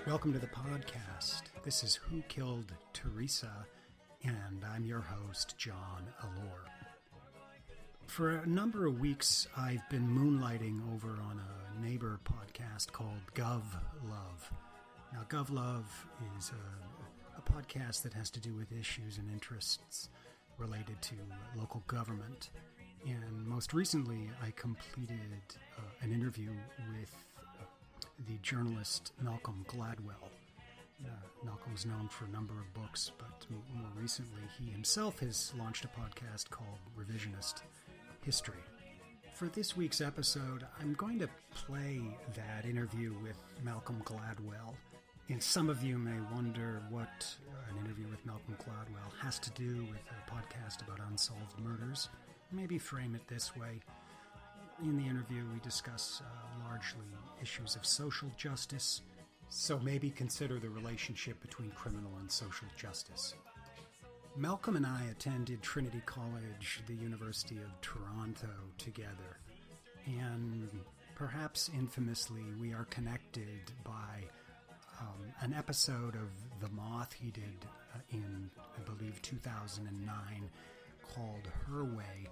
Welcome to the podcast. This is Who Killed Teresa, and I'm your host, John Allure. For a number of weeks, I've been moonlighting over on a neighbor podcast called Gov Love. Now, Gov Love is a podcast that has to do with issues and interests related to local government. And most recently, I completed an interview with the journalist Malcolm Gladwell. Malcolm's known for a number of books, but more recently he himself has launched a podcast called Revisionist History. For this week's episode, I'm going to play that interview with Malcolm Gladwell. And some of you may wonder what an interview with Malcolm Gladwell has to do with a podcast about unsolved murders. Maybe frame it this way. In the interview, we discuss largely issues of social justice, so maybe consider the relationship between criminal and social justice. Malcolm and I attended Trinity College, the University of Toronto, together, and perhaps infamously, we are connected by an episode of The Moth he did in, I believe, 2009, called Her Way,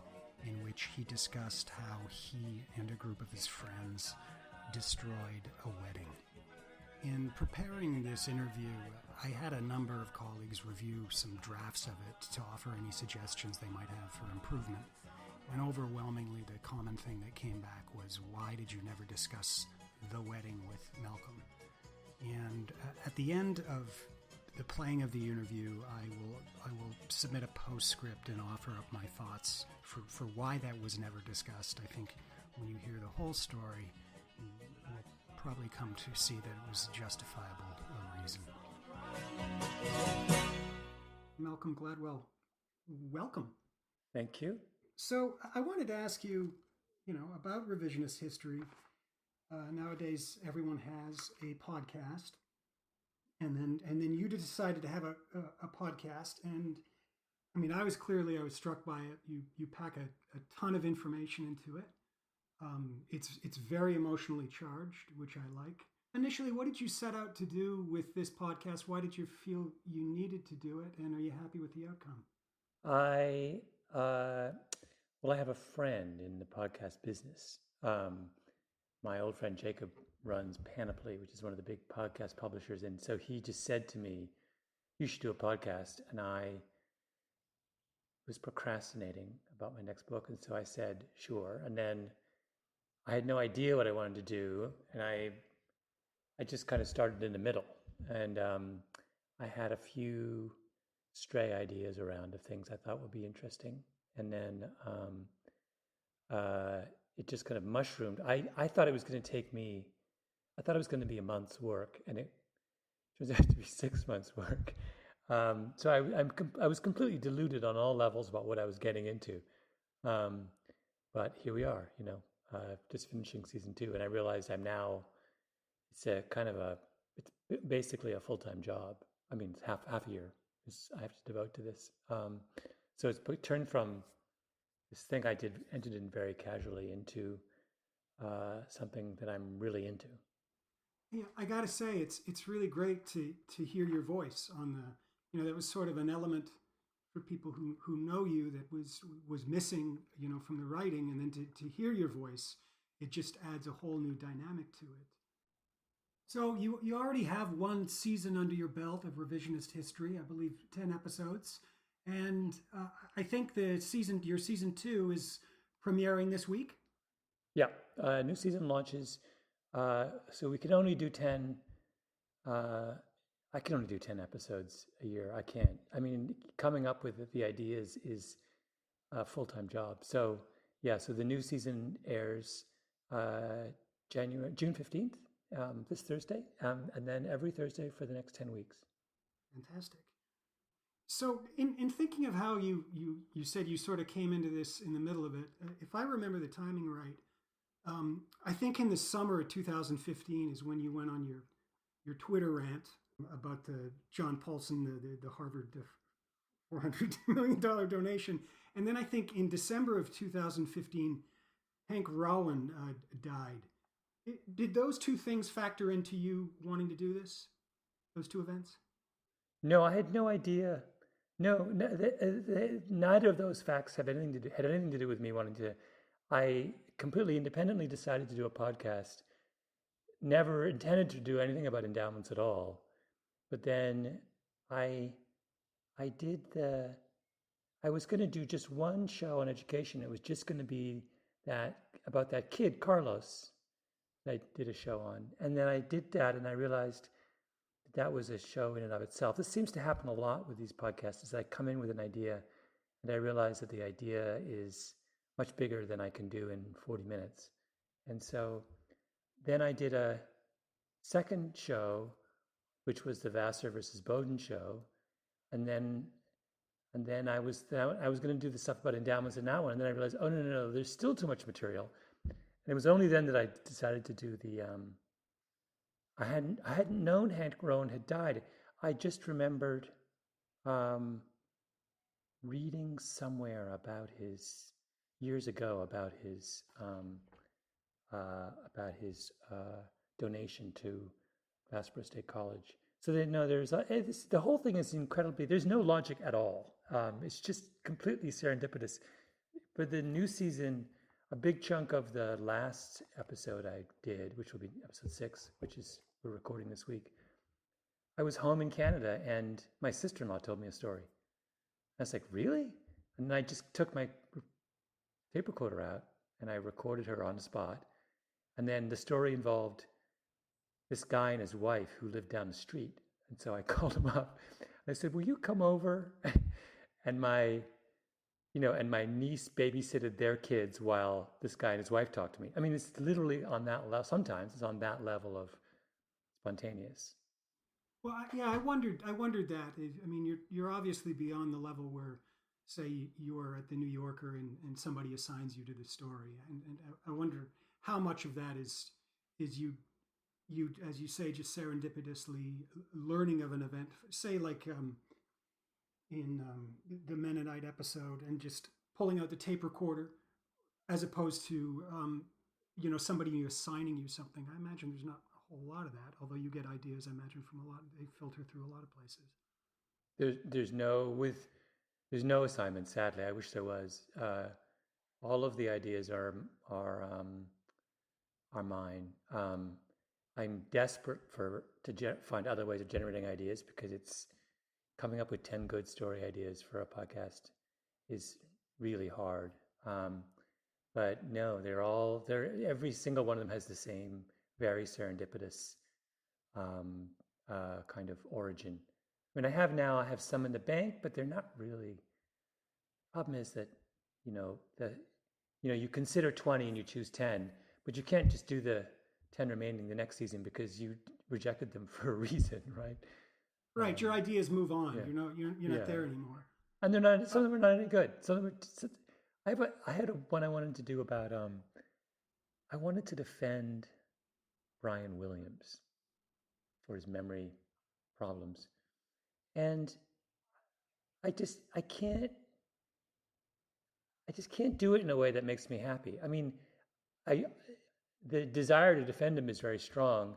in which he discussed how he and a group of his friends destroyed a wedding. In preparing this interview, I had a number of colleagues review some drafts of it to offer any suggestions they might have for improvement. And overwhelmingly, the common thing that came back was, why did you never discuss the wedding with Malcolm? And at the end of the playing of the interview, I will submit a postscript and offer up my thoughts for why that was never discussed. I think when you hear the whole story, you'll probably come to see that it was justifiable reason. Malcolm Gladwell, welcome. Thank you. So I wanted to ask you, about revisionist history. Nowadays, everyone has a podcast. And then you decided to have a podcast, and I mean, I was struck by it. You pack a ton of information into it. It's very emotionally charged, which I like. Initially, what did you set out to do with this podcast? Why did you feel you needed to do it, and are you happy with the outcome? I have a friend in the podcast business. My old friend Jacob runs Panoply, which is one of the big podcast publishers. And so he just said to me, you should do a podcast. And I was procrastinating about my next book. And so I said, sure. And then I had no idea what I wanted to do. And I just kind of started in the middle. And I had a few stray ideas around of things I thought would be interesting. And then it just kind of mushroomed. I thought it was going to take me, I thought it was going to be a month's work, and it turns out to be 6 months' work. So I was completely deluded on all levels about what I was getting into. But here we are, just finishing season 2, and I realized it's basically a full-time job. I mean, it's half a year I have to devote to this. So it's turned from this thing I entered in very casually into something that I'm really into. Yeah, I got to say, it's really great to hear your voice on the, that was sort of an element for people who know you that was missing, from the writing, and then to hear your voice, it just adds a whole new dynamic to it. So you already have one season under your belt of revisionist history, I believe 10 episodes. And I think your season 2 is premiering this week. Yeah, new season launches. So we can only do 10. I can only do 10 episodes a year. I can't. I mean, coming up with the ideas is a full-time job. So yeah, so the new season airs June 15th, this Thursday, and then every Thursday for the next 10 weeks. Fantastic. So in thinking of how you said you sort of came into this in the middle of it, if I remember the timing right, I think in the summer of 2015 is when you went on your Twitter rant about the John Paulson, the Harvard $400 million donation. And then I think in December of 2015, Hank Rowan died. Did those two things factor into you wanting to do this? Those two events? No, I had no idea. No, neither of those facts had anything to do with me wanting to. I completely independently decided to do a podcast. Never intended to do anything about endowments at all. But then I I was going to do just one show on education. It was just going to be about that kid, Carlos, that I did a show on. And then I did that and I realized that was a show in and of itself. This seems to happen a lot with these podcasts, is I come in with an idea and I realize that the idea is much bigger than I can do in 40 minutes. And so then I did a second show, which was the Vassar versus Bowden show. And then I was going to do the stuff about endowments in that one. And then I realized, oh, no, there's still too much material. And it was only then that I decided to do the, I hadn't known Hank Rowan had died. I just remembered reading somewhere about years ago about his donation to Glassboro State College. So they know the whole thing is incredibly, there's no logic at all. It's just completely serendipitous. For the new season, a big chunk of the last episode I did, which will be episode 6, which is we're recording this week, I was home in Canada and my sister-in-law told me a story. I was like, really? And I just took my tape recorder out and I recorded her on the spot. And then the story involved this guy and his wife who lived down the street. And so I called him up. I said, will you come over? And my niece babysitted their kids while this guy and his wife talked to me. I mean, it's literally on that level. Sometimes it's on that level of spontaneous. Well, yeah, I wondered that. I mean, you're obviously beyond the level where, say, you're at the New Yorker and somebody assigns you to the story. And I wonder how much of that is you, as you say, just serendipitously learning of an event, say like in the Mennonite episode, and just pulling out the tape recorder, as opposed to somebody assigning you something. I imagine there's not a whole lot of that, although you get ideas, I imagine, from a lot. They filter through a lot of places. There's no assignment. Sadly, I wish there was. All of the ideas are mine. I'm desperate to find other ways of generating ideas, because it's coming up with 10 good story ideas for a podcast is really hard. But no, every single one of them has the same very serendipitous kind of origin. I mean, I have some in the bank, but they're not really. Problem is that, you consider 20 and you choose 10, but you can't just do the 10 remaining the next season because you rejected them for a reason, right? Right, your ideas move on. Yeah. You're not there anymore. And they're not. Some of them are not any good. Some of them I had one I wanted to do about. I wanted to defend Brian Williams for his memory problems, and I just can't do it in a way that makes me happy. I mean, the desire to defend him is very strong,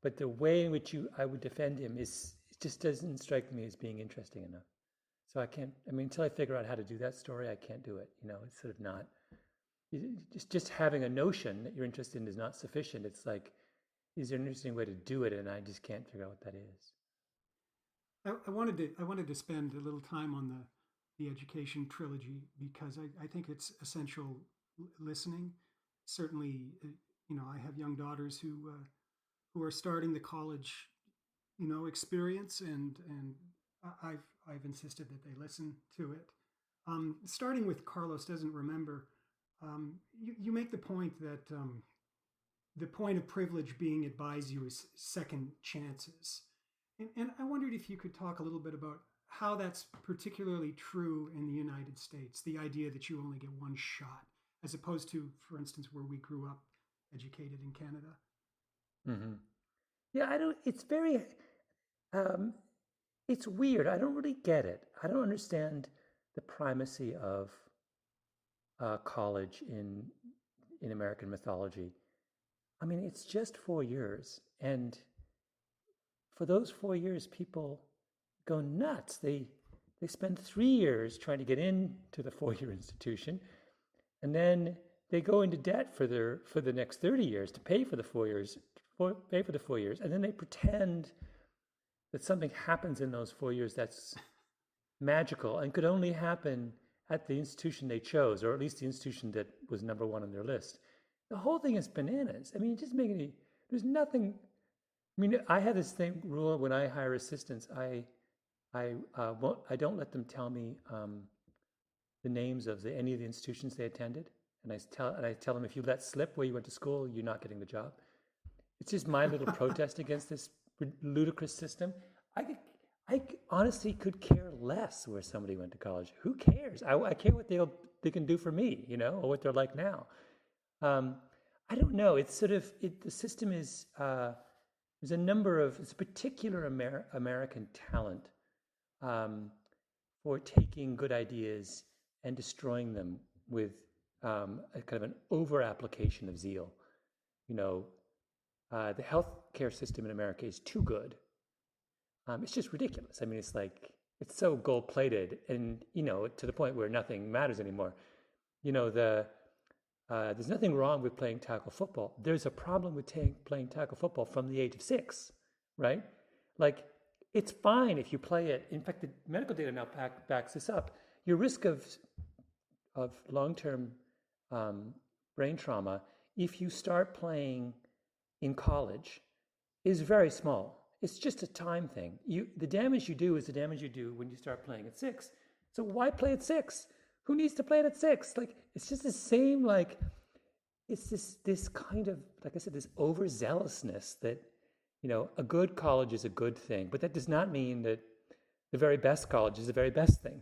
but the way in which I would defend him it just doesn't strike me as being interesting enough. So I can't. I mean, until I figure out how to do that story, I can't do it. It's sort of not. Just having a notion that you're interested in is not sufficient. It's like, is there an interesting way to do it, and I just can't figure out what that is. I wanted to spend a little time on the education trilogy, because I think it's essential listening. Certainly, I have young daughters who are starting the college, experience, and I've insisted that they listen to it. Starting with Carlos Doesn't Remember, you make the point that the point of privilege being it buys you is second chances. And I wondered if you could talk a little bit about how that's particularly true in the United States, the idea that you only get one shot, as opposed to, for instance, where we grew up educated in Canada. Mm-hmm. Yeah, it's very, it's weird. I don't really get it. I don't understand the primacy of college in American mythology. I mean, it's just 4 years, and for those 4 years, people go nuts. They spend 3 years trying to get into the 4-year institution, and then they go into debt for the next 30 years to pay for the 4 years, and then they pretend that something happens in those 4 years that's magical and could only happen at the institution they chose, or at least the institution that was number one on their list. The whole thing is bananas. I mean, it just makes me, there's nothing. I mean, I have this thing rule when I hire assistants. I don't let them tell me the names of any of the institutions they attended, and I tell them, if you let slip where you went to school, you're not getting the job. It's just my little protest against this ludicrous system. I honestly could care less where somebody went to college. Who cares? I care what they can do for me, or what they're like now. I don't know. It's sort of the system is there's it's a particular American talent for taking good ideas and destroying them with a kind of an over application of zeal. The healthcare system in America is too good. It's just ridiculous. I mean, it's so gold plated, and to the point where nothing matters anymore. There's nothing wrong with playing tackle football. There's a problem with playing tackle football from the age of 6, right? Like, it's fine if you play it. In fact, the medical data now backs this up. Your risk of long-term brain trauma, if you start playing in college, is very small. It's just a time thing. The damage you do is the damage you do when you start playing at 6. So why play at 6? Who needs to play it at 6? Like, it's just the same, it's this kind of, like I said, this overzealousness that, a good college is a good thing, but that does not mean that the very best college is the very best thing.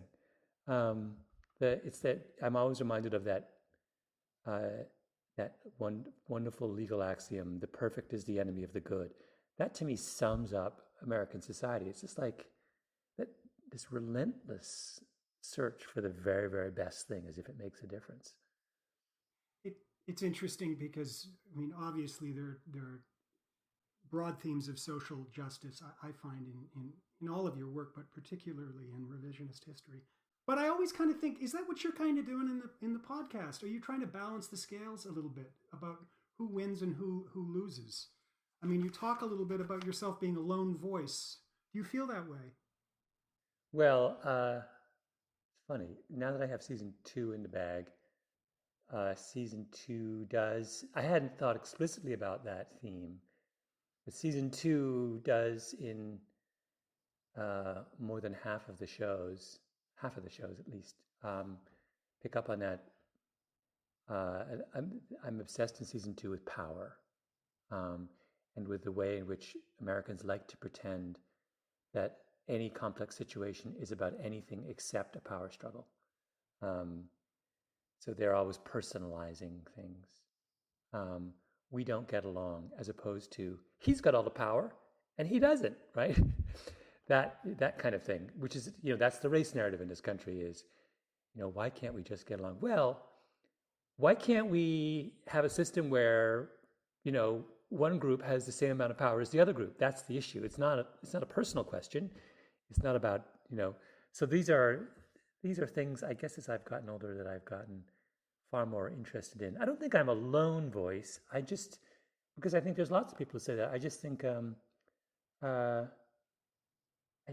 That I'm always reminded of that wonderful legal axiom: the perfect is the enemy of the good. That to me sums up American society. It's just like this relentless search for the very, very best thing, as if it makes a difference. It's interesting because, I mean, obviously there are broad themes of social justice I find in all of your work, but particularly in revisionist history. But I always kind of think, is that what you're kind of doing in the podcast? Are you trying to balance the scales a little bit about who wins and who loses? I mean, you talk a little bit about yourself being a lone voice. Do you feel that way? Well, it's funny. Now that I have season 2 in the bag, season 2 I hadn't thought explicitly about that theme, but season 2 does in more than half of the shows at least, pick up on that. I'm obsessed in season 2 with power, and with the way in which Americans like to pretend that any complex situation is about anything except a power struggle. So they're always personalizing things. We don't get along, as opposed to he's got all the power and he doesn't, right? that kind of thing, which is, that's the race narrative in this country is, why can't we just get along? Well, why can't we have a system where, one group has the same amount of power as the other group? That's the issue. It's not a personal question. It's not about, so these are things, I guess, as I've gotten older, that I've gotten far more interested in. I don't think I'm a lone voice. Because I think there's lots of people who say that. I just think, I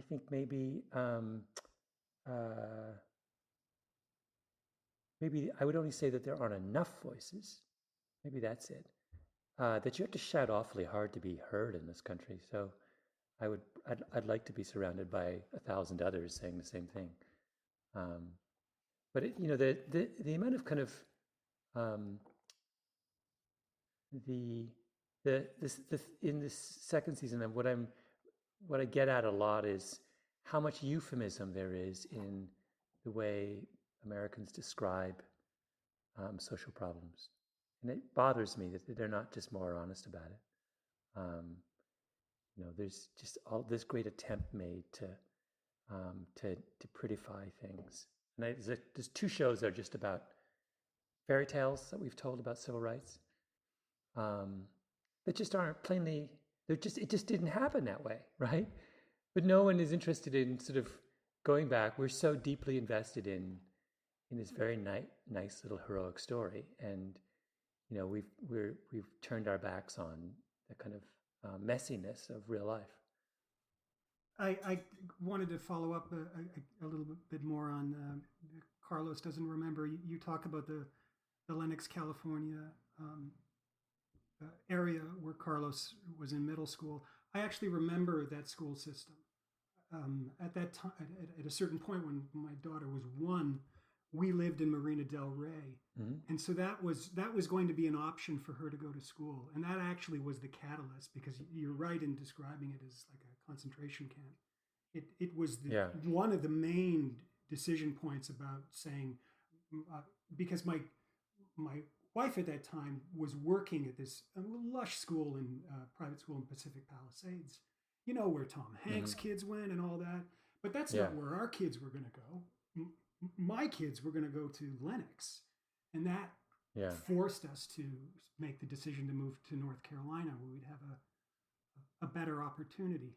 think maybe I would only say that there aren't enough voices. Maybe that's it. That you have to shout awfully hard to be heard in this country. So I'd like to be surrounded by 1,000 others saying the same thing. But the amount of kind of in this second season, of what I get at a lot is how much euphemism there is in the way Americans describe social problems. And it bothers me that they're not just more honest about it. There's just all this great attempt made to to prettify things. And there's two shows that are just about fairy tales that we've told about civil rights that just aren't plainly. It just didn't happen that way, right? But no one is interested in sort of going back. We're so deeply invested in this very nice little heroic story, and we've turned our backs on the kind of messiness of real life. I wanted to follow up a little bit more on Carlos doesn't remember. You talk about the Lenox, California area where Carlos was in middle school. I actually remember that school system. At that time, at a certain point when my daughter was 1, we lived in Marina Del Rey, and so that was going to be an option for her to go to school, and that actually was the catalyst, because you're right in describing it as like a concentration camp. It was one of the main decision points about saying, because my wife at that time was working at this lush school in private school in Pacific Palisades, where Tom Hanks' kids went and all that, but that's not where our kids were going to go. My kids were going to go to Lenox, and that forced us to make the decision to move to North Carolina, where we'd have a better opportunity.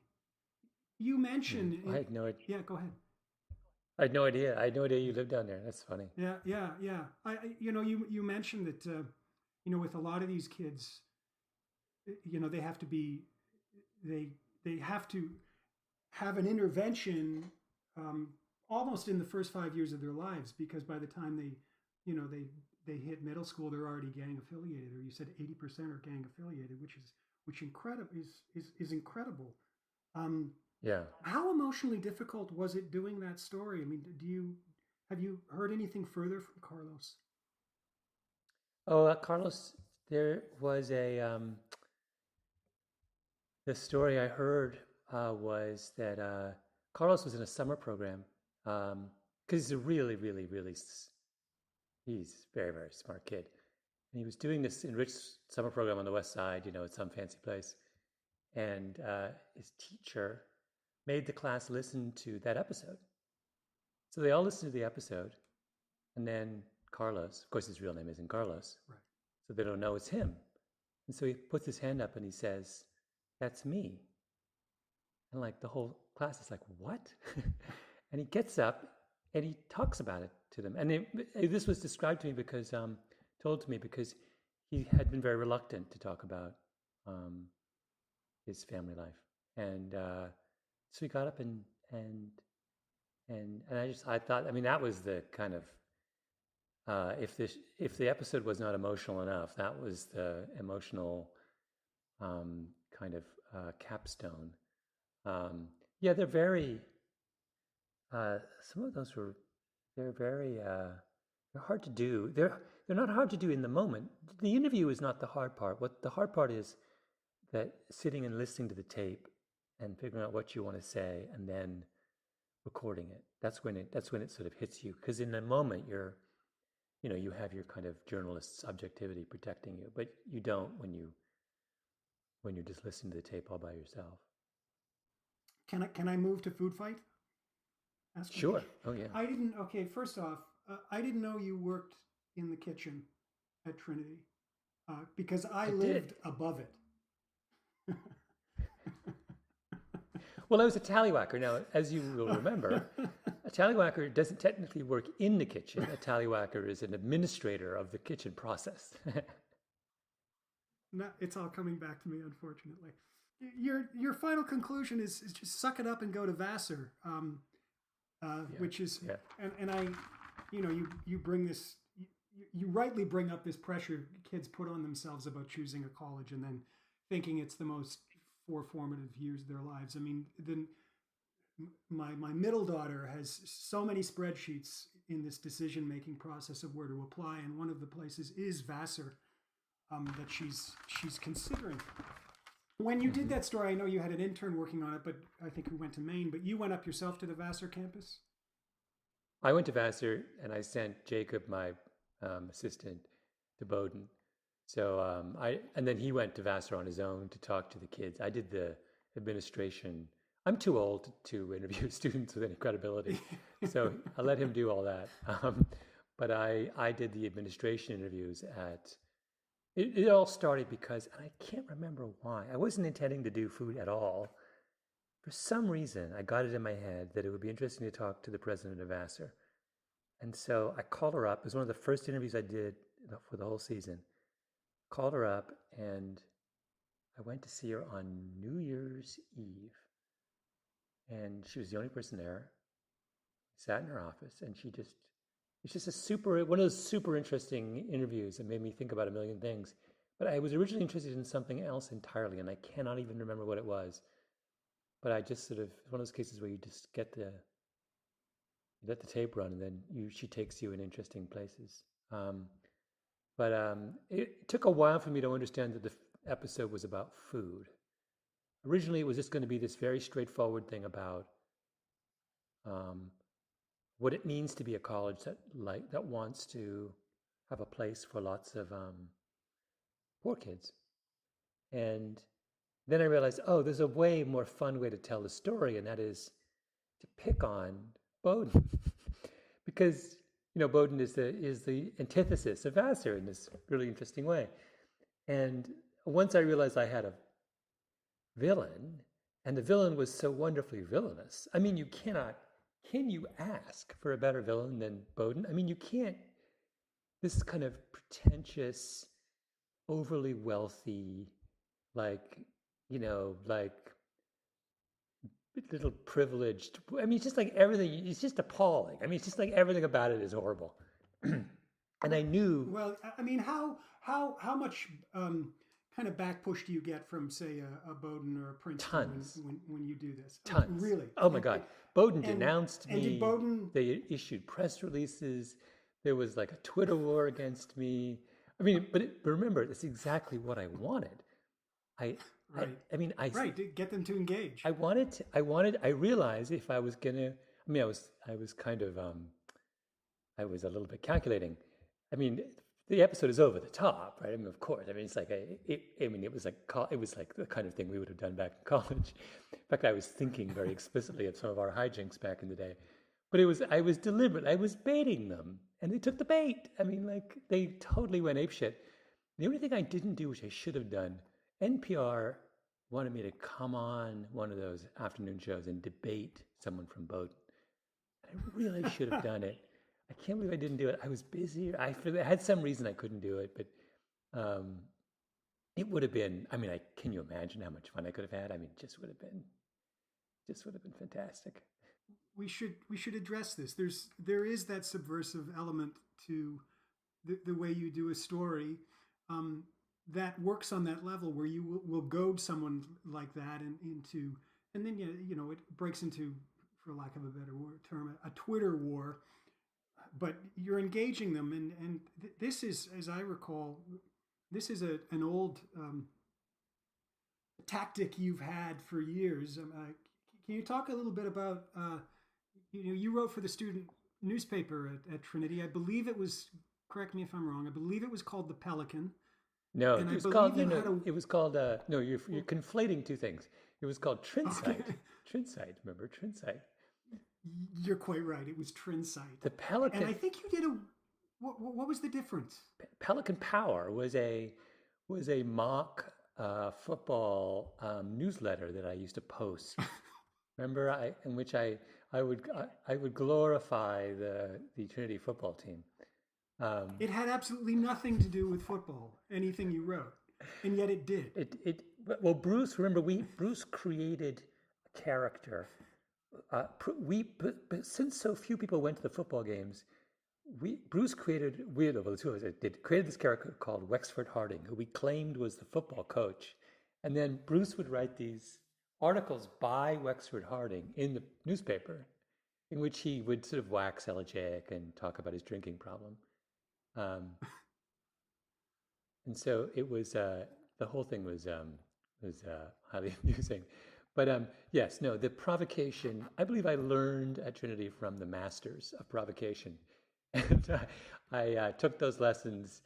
You mentioned... I had no idea. Yeah, go ahead. I had no idea. I had no idea you lived down there. That's funny. Yeah. You mentioned that, with a lot of these kids, they have to be... They have to have an intervention almost in the first 5 years of their lives, because by the time they hit middle school, they're already gang affiliated, or you said 80% are gang affiliated, which is incredible. How emotionally difficult was it doing that story? I mean, have you heard anything further from Carlos? Oh, Carlos, there was the story I heard was that Carlos was in a summer program, because he's a really, really, really, he's a very, very smart kid. And he was doing this enriched summer program on the West Side, at some fancy place. And his teacher made the class listen to that episode. So they all listened to the episode. And then Carlos, of course his real name isn't Carlos, right? So they don't know it's him. And so he puts his hand up and he says, "That's me." And like the whole class is like, "What?" And he gets up and he talks about it to them. And this was described to me told to me because he had been very reluctant to talk about his family life. And so he got up and I thought, I mean, that was the kind of, if the episode was not emotional enough, that was the emotional kind of capstone. They're very, some of those they're very, they're hard to do. They're not hard to do in the moment. The interview is not the hard part. What the hard part is that sitting and listening to the tape and figuring out what you want to say and then recording it. That's when it sort of hits you. Because in the moment you have your kind of journalist subjectivity protecting you, but you don't when you're just listening to the tape all by yourself. Can I move to food fight? Sure. Oh yeah. First off, I didn't know you worked in the kitchen at Trinity, because I lived above it. Well, I was a tallywhacker. Now, as you will remember, a tallywhacker doesn't technically work in the kitchen. A tallywhacker is an administrator of the kitchen process. No, it's all coming back to me, unfortunately. Your final conclusion is just suck it up and go to Vassar, which is, and I, you bring this, you rightly bring up this pressure kids put on themselves about choosing a college and then thinking it's the most formative years of their lives. I mean, my middle daughter has so many spreadsheets in this decision-making process of where to apply, and one of the places is Vassar that she's considering. When you did that story, I know you had an intern working on it, but I think who went to Maine, but you went up yourself to the Vassar campus? I went to Vassar, and I sent Jacob, my assistant, to Bowdoin. So and then he went to Vassar on his own to talk to the kids. I did the administration. I'm too old to interview students with any credibility, so I let him do all that. But I did the administration interviews at. It all started because, and I can't remember why. I wasn't intending to do food at all. For some reason, I got it in my head that it would be interesting to talk to the president of Vassar. And so I called her up. It was one of the first interviews I did for the whole season. Called her up, and I went to see her on New Year's Eve. And she was the only person there. Sat in her office, and it's just one of those super interesting interviews that made me think about a million things. But I was originally interested in something else entirely, and I cannot even remember what it was. But I just sort of, it's one of those cases where you just let the tape run, and then she takes you in interesting places. But it took a while for me to understand that the episode was about food. Originally, it was just going to be this very straightforward thing about what it means to be a college that wants to have a place for lots of poor kids. And then I realized, there's a way more fun way to tell the story, and that is to pick on Bowdoin, because Bowdoin is the antithesis of Vassar in this really interesting way. And once I realized I had a villain, and the villain was so wonderfully villainous. I mean, can you ask for a better villain than Bowdoin? I mean, you can't. This kind of pretentious, overly wealthy, like little privileged. I mean, it's just like everything. It's just appalling. I mean, it's just like everything about it is horrible. And I knew. Well, I mean, how much kind of back push do you get from, say, a Bowdoin or a Princeton when you do this? Tons. Really? Oh my God. Bowdoin denounced me. And did Bowdoin? They issued press releases. There was like a Twitter war against me. I mean, but remember, that's exactly what I wanted. Right. To get them to engage. I realized if I was gonna, I mean, I was kind of, I was a little bit calculating. I mean, the episode is over the top, right? I mean, of course. I mean, it's like it was like the kind of thing we would have done back in college. In fact, I was thinking very explicitly of some of our hijinks back in the day. But I was deliberate. I was baiting them, and they took the bait. I mean, like they totally went apeshit. The only thing I didn't do, which I should have done, NPR wanted me to come on one of those afternoon shows and debate someone from Bowdoin. I really should have done it. I can't believe I didn't do it. I was busy. I had some reason I couldn't do it, but it would have been. I mean, can you imagine how much fun I could have had? I mean, just would have been fantastic. We should address this. There is that subversive element to the way you do a story that works on that level where you will goad someone like that and then it breaks into, for lack of a better term, a Twitter war. But you're engaging them, and this is, as I recall, this is an old tactic you've had for years. Can you talk a little bit about? You wrote for the student newspaper at Trinity. I believe it was. Correct me if I'm wrong. I believe it was called the Pelican. No, it was called. It was called. No, you're conflating two things. It was called Trinsight. Okay. Trinsight. Remember Trinsight? You're quite right. It was Trinsight. The Pelican. And I think you did what was the difference? Pelican Power was a mock football newsletter that I used to post. Remember, in which I would glorify the Trinity football team. It had absolutely nothing to do with football. Anything you wrote, and yet it did. Well, Bruce created a character. But since so few people went to the football games, Bruce created this character called Wexford Harding, who we claimed was the football coach, and then Bruce would write these articles by Wexford Harding in the newspaper, in which he would sort of wax elegiac and talk about his drinking problem, and so it was the whole thing was highly amusing. But yes, no, the provocation, I believe I learned at Trinity from the masters of provocation. And I took those lessons.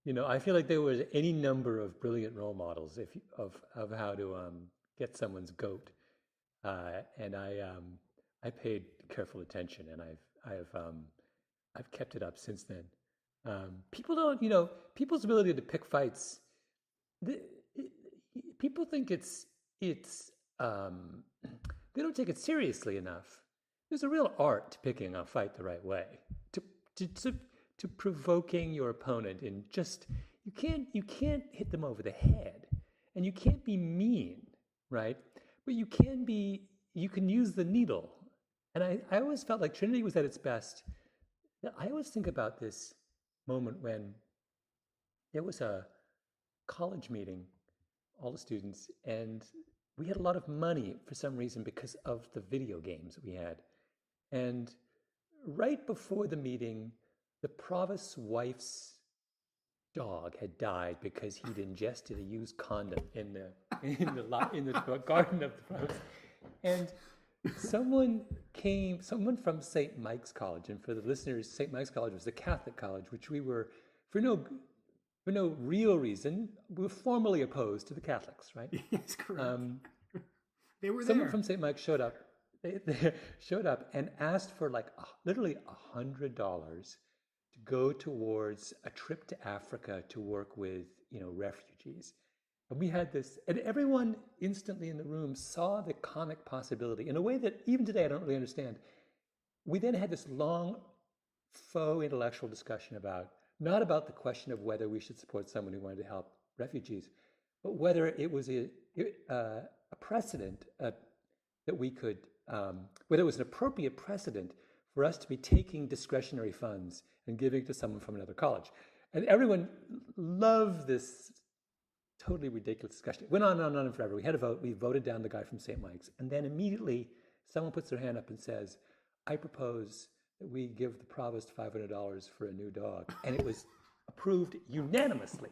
I feel like there was any number of brilliant role models of how to get someone's goat. and I paid careful attention, and I've kept it up since then. People don't, people's ability to pick fights. The, People think it's they don't take it seriously enough. There's a real art to picking a fight the right way, to provoking your opponent, and just you can't hit them over the head, and you can't be mean, right? But you can use the needle. And I always felt like Trinity was at its best. I always think about this moment when there was a college meeting, all the students, and we had a lot of money for some reason because of the video games we had. And right before the meeting, the provost's wife's dog had died because he'd ingested a used condom in the garden of the provost. And someone from St. Mike's College, and for the listeners, St. Mike's College was a Catholic college, which we were, for no real reason, we were formally opposed to the Catholics, right? Yes, correct. They were Someone there. from St. Mike's showed up. They showed up and asked for literally $100 to go towards a trip to Africa to work with, refugees. And we had this, and everyone instantly in the room saw the comic possibility in a way that even today I don't really understand. We then had this long, faux intellectual discussion not about the question of whether we should support someone who wanted to help refugees, but whether it was a precedent that we could, whether it was an appropriate precedent for us to be taking discretionary funds and giving to someone from another college. And everyone loved this totally ridiculous discussion. It went on and on forever. We had a vote. We voted down the guy from St. Mike's. And then immediately someone puts their hand up and says, I propose that we give the provost $500 for a new dog. And it was approved unanimously.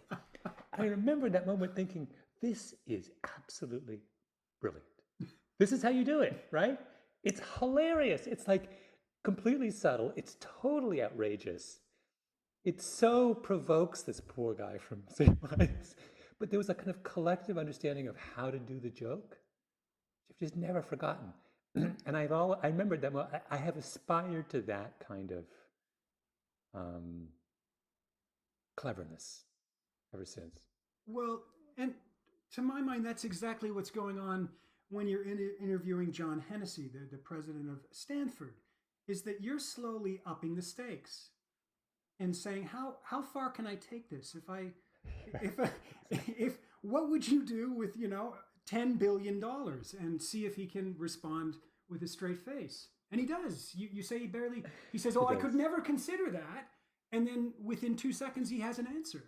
I remember that moment thinking, this is absolutely brilliant. This is how you do it, right? It's hilarious. It's like completely subtle. It's totally outrageous. It so provokes this poor guy from St. Mike's. But there was a kind of collective understanding of how to do the joke. I've just never forgotten. And I remember that I have aspired to that kind of cleverness ever since. Well, and to my mind, that's exactly what's going on when you're interviewing John Hennessy, the president of Stanford, is that you're slowly upping the stakes and saying, how far can I take this? If what would you do with, $10 billion, and see if he can respond with a straight face? And he does. You say he says, I could never consider that. And then within 2 seconds, he has an answer.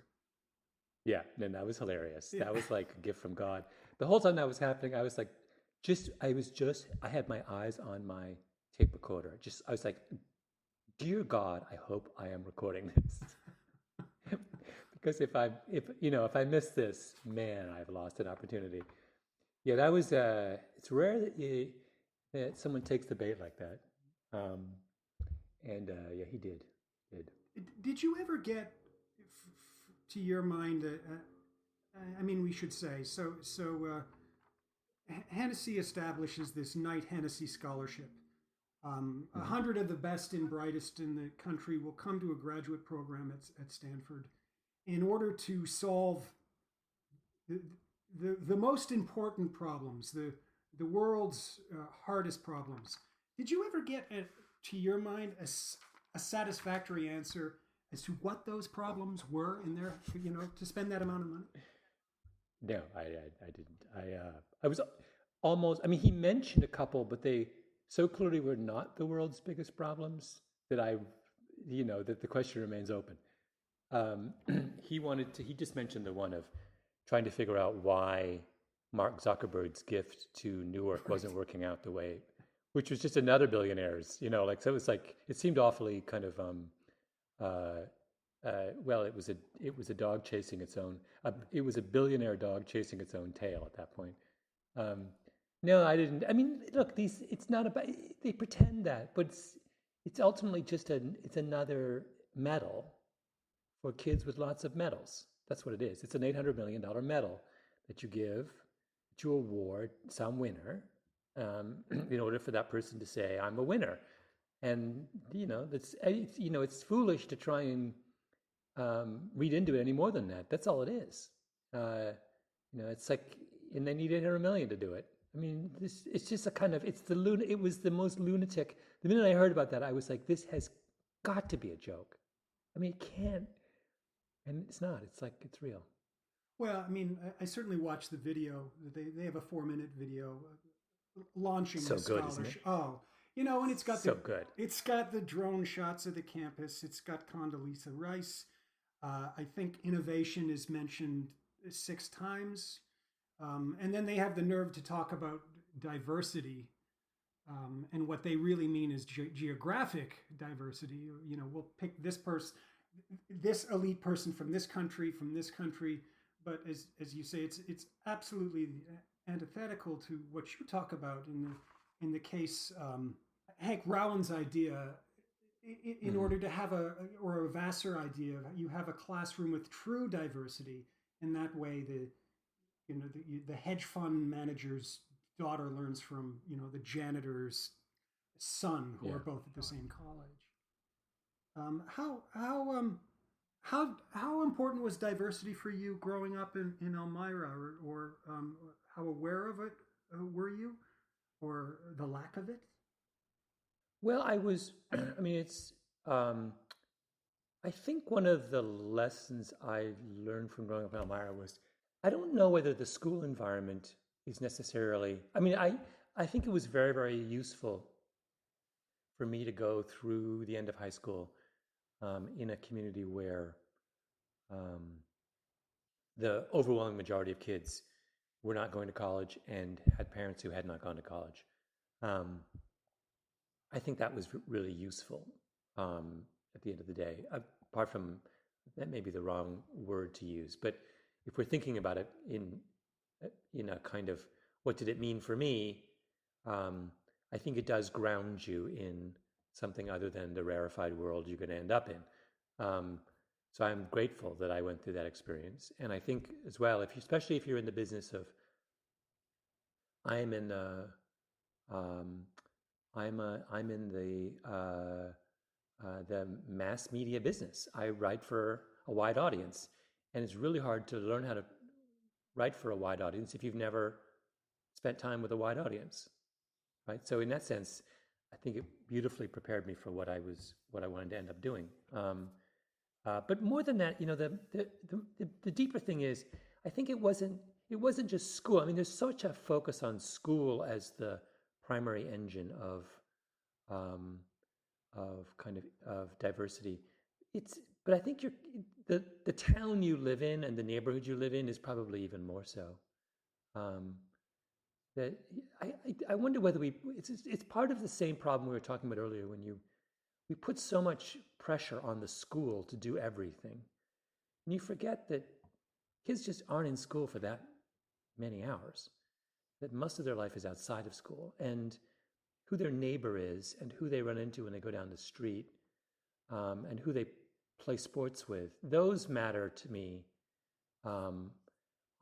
Yeah, and that was hilarious. Yeah. That was like a gift from God. The whole time that was happening, I was like, I had my eyes on my tape recorder. I was like, dear God, I hope I am recording this. Because if I miss this, man, I've lost an opportunity. Yeah, that was. It's rare that someone takes the bait like that. Yeah, he did. Did you ever get, to your mind, we should say so. Hennessy establishes this Knight Hennessy Scholarship. 100 of the best and brightest in the country will come to a graduate program at Stanford in order to solve the most important problems, the world's hardest problems. Did you ever get, to your mind, a satisfactory answer as to what those problems were in there, to spend that amount of money? No, I didn't. I was almost, he mentioned a couple, but they so clearly were not the world's biggest problems that that the question remains open. He just mentioned the one of trying to figure out why Mark Zuckerberg's gift to Newark wasn't working out the way, which was just another billionaire's, so it was like, it seemed awfully kind of, it was a dog chasing its own, it was a billionaire dog chasing its own tail at that point. No, I didn't. Look, it's not about, they pretend that, but it's ultimately just it's another medal for kids with lots of medals. That's what it is. It's an $800 million medal that you award some winner in order for that person to say, I'm a winner. And, it's foolish to try and read into it any more than that. That's all it is. It's like, and they need 800 million to do it. I mean, it's just it was the most lunatic. The minute I heard about that, I was like, this has got to be a joke. I mean, it can't. And it's not. It's like, it's real. Well, I mean, I certainly watched the video. They have a 4-minute video launching so the good, scholarship. isn't it? Oh, and it's got good. It's got the drone shots of the campus. It's got Condoleezza Rice. I think innovation is mentioned 6 times, and then they have the nerve to talk about diversity, and what they really mean is geographic diversity. We'll pick this elite person from this country, but as you say, it's absolutely antithetical to what you talk about in the case. Hank Rowan's idea, in order to have a Vassar idea, you have a classroom with true diversity, and that way the hedge fund manager's daughter learns from the janitor's son, who are both at the same college. How important was diversity for you growing up in Elmira, or how aware of it were you, or the lack of it? Well, I was, I mean, I think one of the lessons I learned from growing up in Elmira was, I don't know whether the school environment is necessarily, I think it was very, very useful for me to go through the end of high school in a community where the overwhelming majority of kids were not going to college and had parents who had not gone to college. I think that was really useful at the end of the day. Apart from, that may be the wrong word to use, but if we're thinking about it in a kind of, what did it mean for me? I think it does ground you in something other than the rarefied world you're going to end up in. So I'm grateful that I went through that experience. And I think as well, especially if you're in the business of, I'm in the mass media business. I write for a wide audience, and it's really hard to learn how to write for a wide audience if you've never spent time with a wide audience, right? So in that sense, I think it beautifully prepared me for what I wanted to end up doing. But more than that, the deeper thing is, I think it wasn't just school. I mean, there's such a focus on school as the primary engine of diversity. But I think the town you live in and the neighborhood you live in is probably even more so. That I wonder whether it's part of the same problem we were talking about earlier, when we put so much pressure on the school to do everything, and you forget that kids just aren't in school for that many hours, that most of their life is outside of school, and who their neighbor is and who they run into when they go down the street, and who they play sports with, those matter to me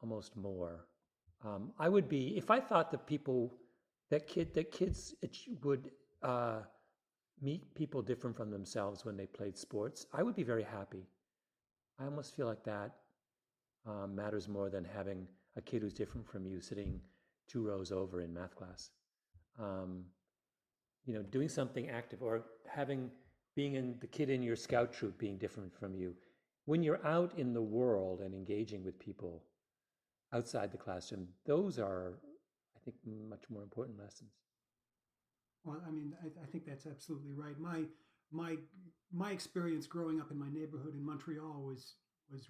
almost more. I would be, if I thought that kids would meet people different from themselves when they played sports, I would be very happy. I almost feel like that matters more than having a kid who's different from you sitting 2 rows over in math class. Doing something active, or being in the kid in your scout troop being different from you. When you're out in the world and engaging with people outside the classroom, those are, I think, much more important lessons. Well, I mean, I think that's absolutely right. My experience growing up in my neighborhood in Montreal was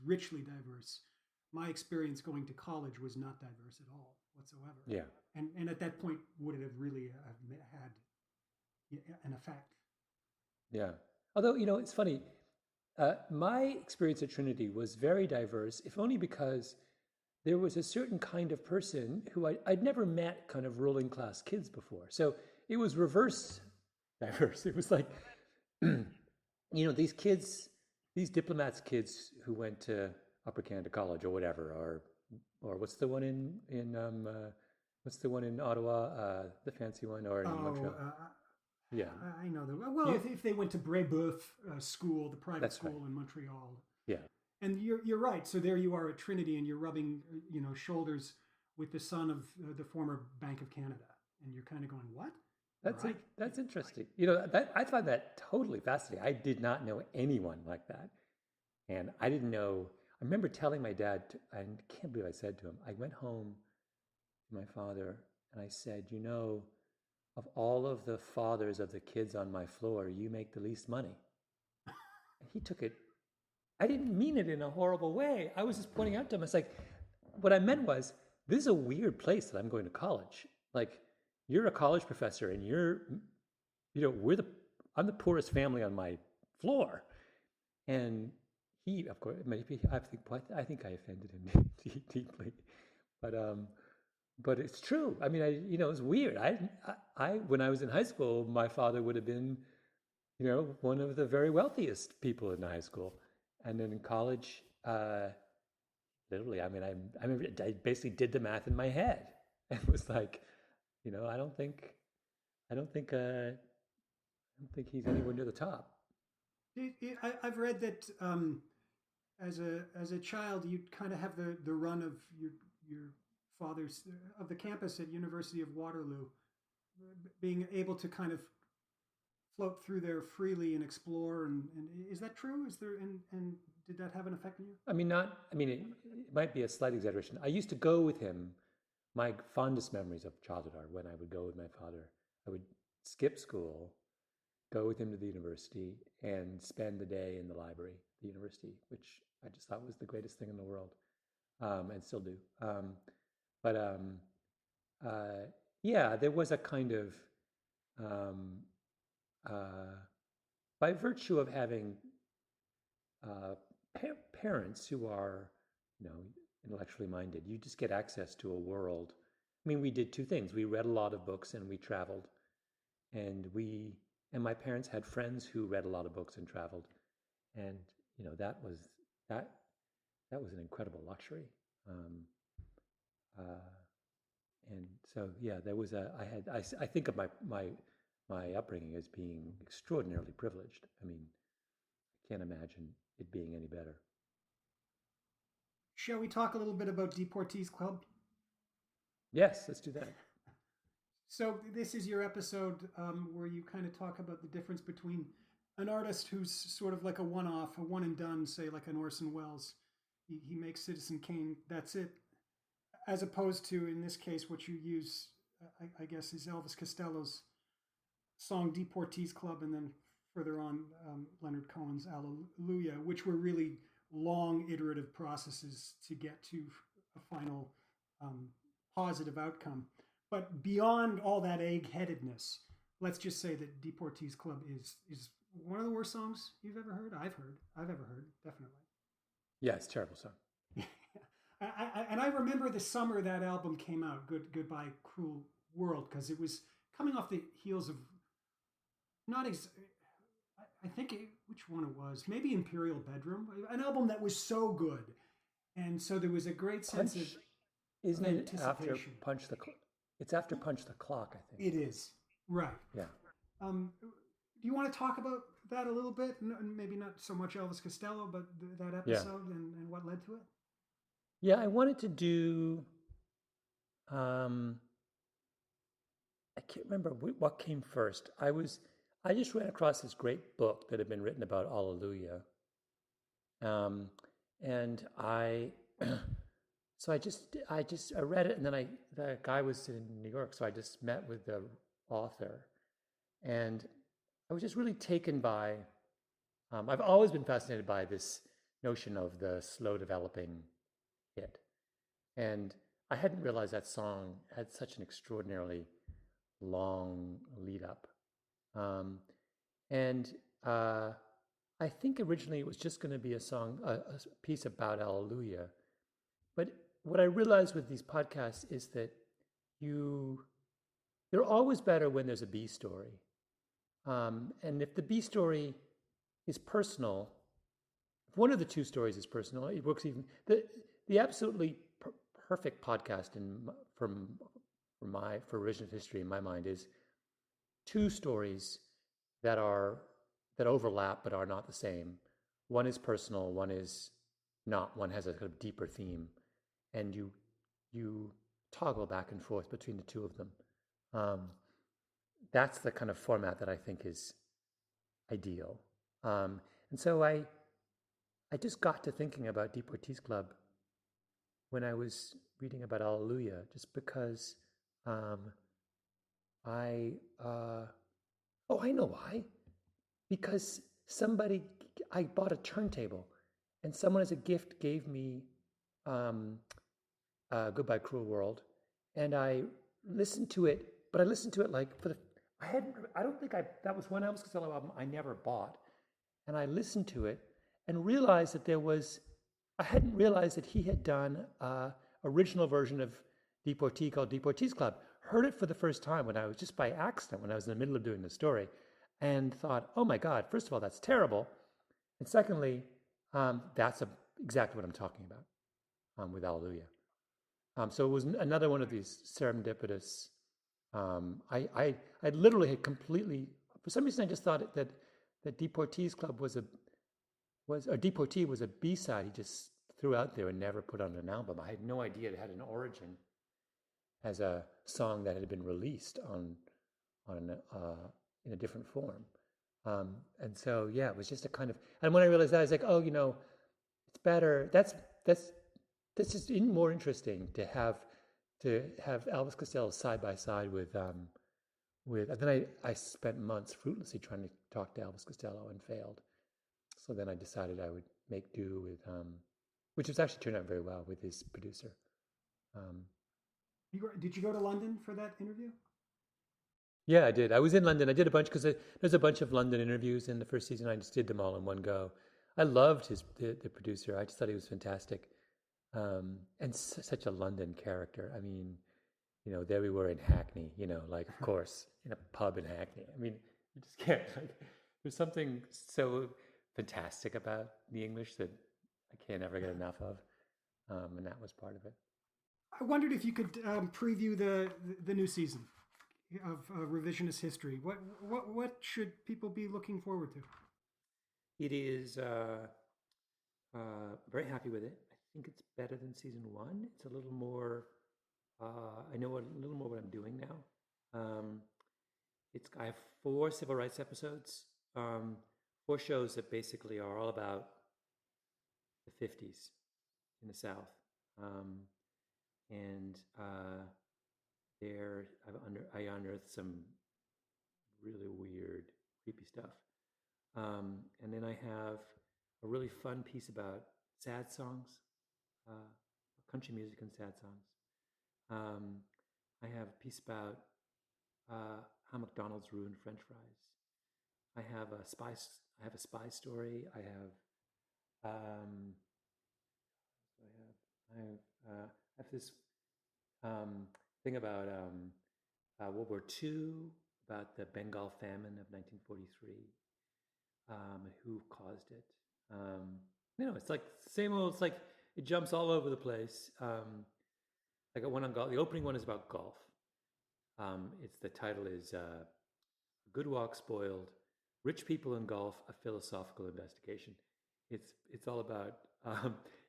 richly diverse. My experience going to college was not diverse at all whatsoever. Yeah. And at that point, would it have really had an effect? Yeah. Although, it's funny, my experience at Trinity was very diverse, if only because there was a certain kind of person who I'd never met kind of ruling class kids before. So it was reverse diverse. It was like, these kids, these diplomats' kids who went to Upper Canada College or whatever, or what's the one in What's the one in Ottawa? The fancy one, or in Montreal? Yeah. I know that. Well, if they went to Brébeuf school, the private That's school right. in Montreal, Yeah. and you're right. So there you are at Trinity, and you're rubbing shoulders with the son of the former Bank of Canada, and you're kind of going, what? Right. That's interesting. I find that totally fascinating. I did not know anyone like that, and I didn't know. I remember telling my dad. I can't believe I said to him. I went home to my father, and I said, of all of the fathers of the kids on my floor, you make the least money. And he took it. I didn't mean it in a horrible way. I was just pointing out to him. It's like, what I meant was, this is a weird place that I'm going to college. Like, you're a college professor, and I'm the poorest family on my floor. And he, of course, maybe I think I offended him deeply, but it's true. I mean, it's weird. I when I was in high school, my father would have been, one of the very wealthiest people in high school, and then in college, literally, I mean, I remember I basically did the math in my head, and was like, I don't think he's anywhere near the top. I've read that as a child, you kind of have the run of your father's of the campus at University of Waterloo, being able to kind of float through there freely and explore. And is that true? Is there and did that have an effect on you? I mean, it might be a slight exaggeration. I used to go with him. My fondest memories of childhood are when I would go with my father. I would skip school, go with him to the university, and spend the day in the library, the university, which I just thought was the greatest thing in the world, and still do. But yeah, there was a kind of, by virtue of having parents who are, intellectually minded, you just get access to a world. I mean, we did two things. We read a lot of books and we traveled, and my parents had friends who read a lot of books and traveled, and that was an incredible luxury. And so, yeah, there was I think of my upbringing as being extraordinarily privileged. I mean, I can't imagine it being any better. Shall we talk a little bit about Deportees Club? Yes, let's do that. So this is your episode where you kind of talk about the difference between an artist who's sort of like a one-off, a one and done, say like an Orson Welles. He makes Citizen Kane, that's it. As opposed to, in this case, what you use, I guess, is Elvis Costello's song Deportees Club, and then further on, Leonard Cohen's Hallelujah, which were really long iterative processes to get to a final positive outcome. But beyond all that egg-headedness, let's just say that Deportees Club is one of the worst songs you've ever heard. I've ever heard, definitely. Yeah, it's a terrible song. And I remember the summer that album came out, Goodbye Cruel World, because it was coming off the heels of I think which one it was, maybe Imperial Bedroom, an album that was so good, and so there was a great sense of isn't it after Punch the Clock? It's after Punch the Clock, I think. It is, right. Yeah. Do you want to talk about that a little bit? Maybe not so much Elvis Costello, but that episode and what led to it? Yeah, I wanted to do, I can't remember what came first. I just ran across this great book that had been written about Hallelujah. And so I read it, and then the guy was in New York, so I just met with the author, and I was just really taken by, I've always been fascinated by this notion of the slow developing hit. And I hadn't realized that song had such an extraordinarily long lead up. I think originally it was just going to be a song, a piece about Hallelujah. But what I realized with these podcasts is that they're always better when there's a B story. And if the B story is personal, if one of the two stories is personal, it works even. The absolutely perfect podcast for for revisionist history in my mind is two stories that overlap but are not the same. One is personal, one is not. One has a kind of deeper theme, and you toggle back and forth between the two of them. That's the kind of format that I think is ideal. And so I just got to thinking about Deportees Club when I was reading about Alleluia, just because I know why. Because I bought a turntable, and someone as a gift gave me Goodbye Cruel World, and I listened to it, but I listened to it like that was one Elvis Costello album I never bought, and I listened to it and realized that I hadn't realized that he had done original version of Deportee called Deportees Club. Heard it for the first time when I was just by accident when I was in the middle of doing the story, and thought, oh my God! First of all, that's terrible, and secondly, that's exactly what I'm talking about with Alleluia. So it was another one of these serendipitous. I literally had completely, for some reason, I just thought that Deportees Club Deportee was a B-side he just threw out there and never put on an album. I had no idea it had an origin as a song that had been released in a different form. And so, yeah, it was just a kind of, and when I realized that, I was like, oh, it's better. That's just more interesting to have Elvis Costello side by side with, and then I spent months fruitlessly trying to talk to Elvis Costello and failed. So then I decided I would make do with, which has actually turned out very well with his producer. Did you go to London for that interview? Yeah, I did. I was in London. I did a bunch because there's a bunch of London interviews in the first season. I just did them all in one go. I loved the producer. I just thought he was fantastic, and such a London character. I mean, there we were in Hackney. Like of course in a pub in Hackney. I mean, you just can't. There's something so fantastic about the English that I can't ever get enough of, and that was part of it. I wondered if you could preview the new season of revisionist history. What should people be looking forward to? It is very happy with it. I think it's better than season one. It's a little more. I know a little more what I'm doing now. I have 4 civil rights episodes. 4 shows that basically are all about the 50s in the South, and there I unearthed some really weird, creepy stuff. And then I have a really fun piece about sad songs, country music and sad songs. I have a piece about how McDonald's ruined French fries. I have a spy story. I have this thing about World War II, about the Bengal famine of 1943, who caused it. It's like the same old. It's like it jumps all over the place. I got one on golf. The opening one is about golf. The title is "Good Walk Spoiled: Rich People in Golf: A Philosophical Investigation." It's all about.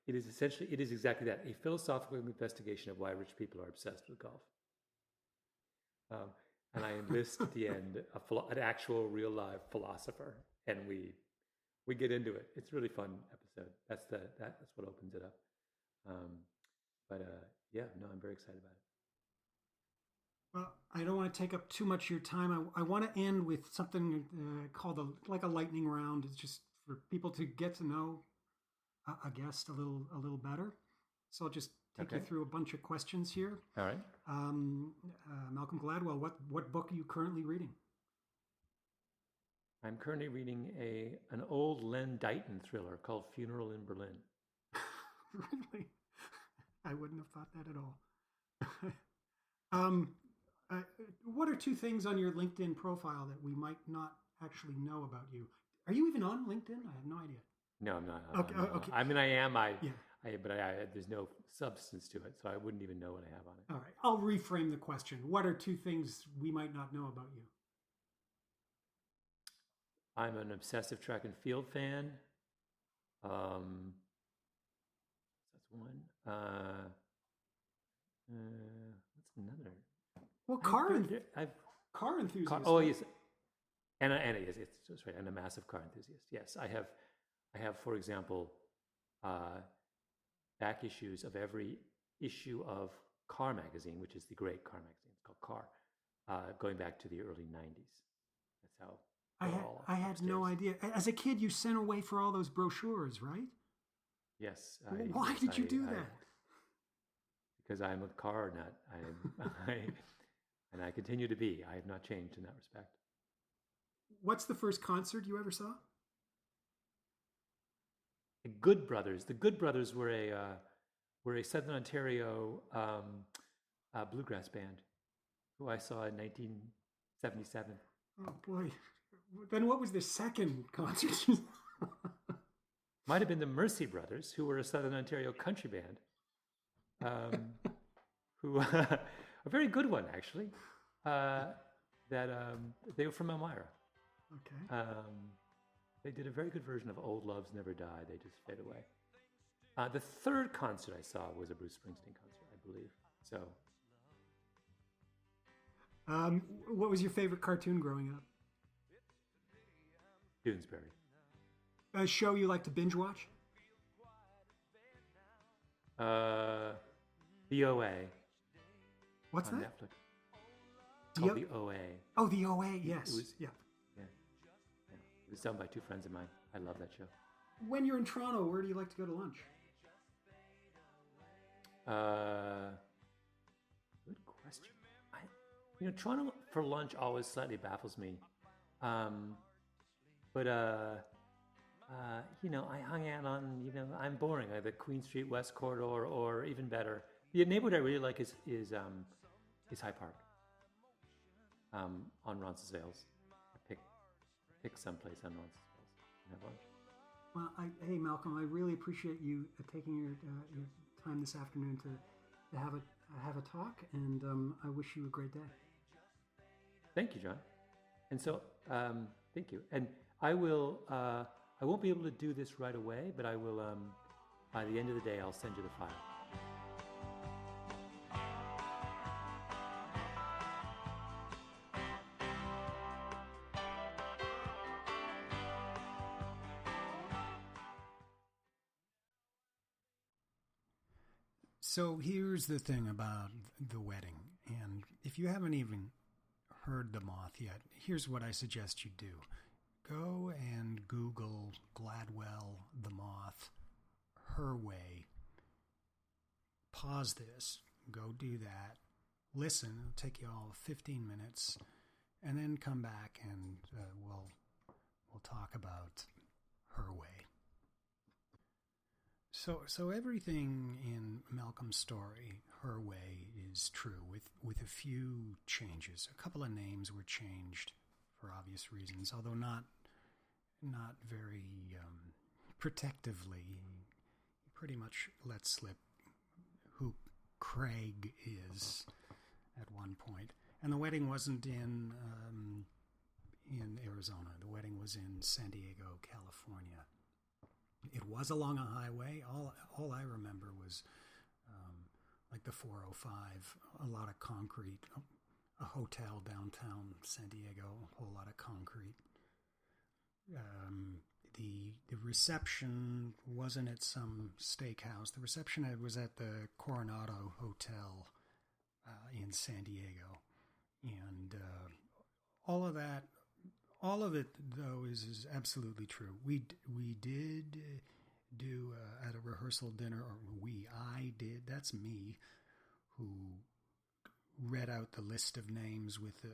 It is exactly that, a philosophical investigation of why rich people are obsessed with golf. And I enlist at the end an actual real live philosopher, and we get into it. It's a really fun episode. That's what opens it up. I'm very excited about it. Well, I don't want to take up too much of your time. I want to end with something called a lightning round. It's just for people to get to know a guest a little better. So I'll just take you through a bunch of questions here. All right. Malcolm Gladwell, what book are you currently reading? I'm currently reading an old Len Deighton thriller called Funeral in Berlin. Really? I wouldn't have thought that at all. What are 2 things on your LinkedIn profile that we might not actually know about you? Are you even on LinkedIn? I have no idea. No, I'm not. Okay, No. okay. I mean, I am. Yeah. But there's no substance to it, so I wouldn't even know what I have on it. All right. I'll reframe the question. What are two things we might not know about you? I'm an obsessive track and field fan. That's one. What's another? Well, car enthusiast. Oh yes, and it's right. I'm a massive car enthusiast. Yes, I have, for example, back issues of every issue of Car magazine, which is the great car magazine. It's called Car, going back to the early '90s. That's how. I had no idea. As a kid, you sent away for all those brochures, right? Yes. Why did you do that? Because I'm a car nut. And I continue to be. I have not changed in that respect. What's the first concert you ever saw? The Good Brothers. The Good Brothers were a Southern Ontario bluegrass band who I saw in 1977. Oh boy! Then what was the second concert? Might have been the Mercy Brothers, who were a Southern Ontario country band, who a very good one actually. They were from Elmira. Okay. They did a very good version of "Old Loves Never Die." They just fade away. The third concert I saw was a Bruce Springsteen concert, I believe. So. What was your favorite cartoon growing up? Doonesbury. A show you like to binge watch? The OA. What's on that? Netflix. It's called The OA. Oh, The OA, yes. Yeah. It was done by two friends of mine. I love that show. When you're in Toronto, where do you like to go to lunch? Good question. Toronto for lunch always slightly baffles me. But I hung out on, I'm boring. The Queen Street West Corridor, or even better, the neighborhood I really like is High Park. On Roncesvalles. Pick someplace on Roncesvalles and have lunch. Well, hey Malcolm, I really appreciate you taking your time this afternoon to have a talk, and I wish you a great day. Thank you, John. And so, thank you. And I will. I won't be able to do this right away, but I will. By the end of the day, I'll send you the file. So here's the thing about the wedding, and if you haven't even heard The Moth yet, here's what I suggest you do. Go and Google Gladwell, The Moth, Her Way. Pause this, go do that, listen, it'll take you all 15 minutes, and then come back and we'll talk about Her Way. So everything in Malcolm's story, Her Way, is true, with a few changes. A couple of names were changed for obvious reasons, although not very protectively. He pretty much let slip who Craig is at one point. And the wedding wasn't in Arizona. The wedding was in San Diego, California. It was along a highway. All I remember was like the 405, a lot of concrete, a hotel downtown San Diego, a whole lot of concrete. The reception wasn't at some steakhouse. The reception was at the Coronado Hotel in San Diego. And all of it, though, is absolutely true. We did do at a rehearsal dinner, I did, that's me, who read out the list of names with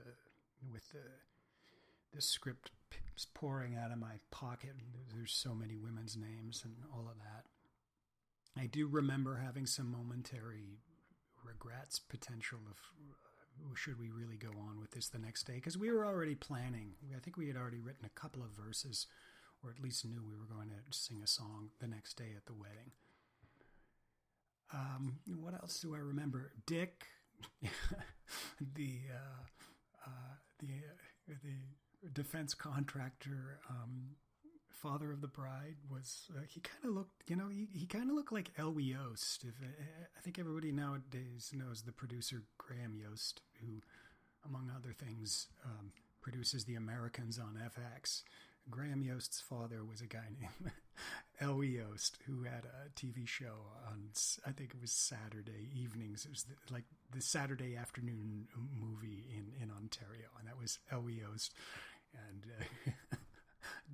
the script pouring out of my pocket. There's so many women's names and all of that. I do remember having some momentary regrets, potential of should we really go on with this the next day, because we were already planning. I think we had already written a couple of verses or at least knew we were going to sing a song the next day at the wedding. What else do I remember? Dick, the defense contractor, father of the bride, was he kind of looked, he kind of looked like Elwy Yost. I think everybody nowadays knows the producer Graham Yost, who, among other things, produces The Americans on FX. Graham Yost's father was a guy named Elwy Yost, who had a TV show on, I think it was Saturday evenings. It was like the Saturday afternoon movie in Ontario, and that was Elwy Yost. And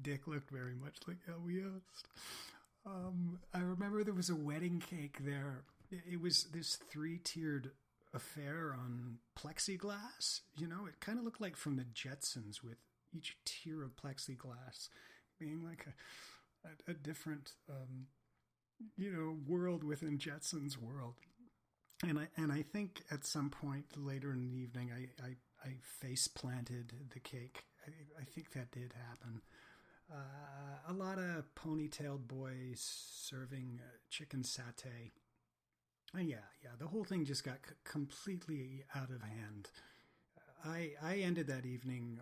Dick looked very much like Elwy Yost. I remember there was a wedding cake there. It was this 3-tiered affair on plexiglass. It kind of looked like from the Jetsons, with each tier of plexiglass being like a different, world within Jetsons' world. And I think at some point later in the evening, I face planted the cake. I think that did happen. A lot of ponytailed boys serving chicken satay. And yeah, the whole thing just got completely out of hand. I ended that evening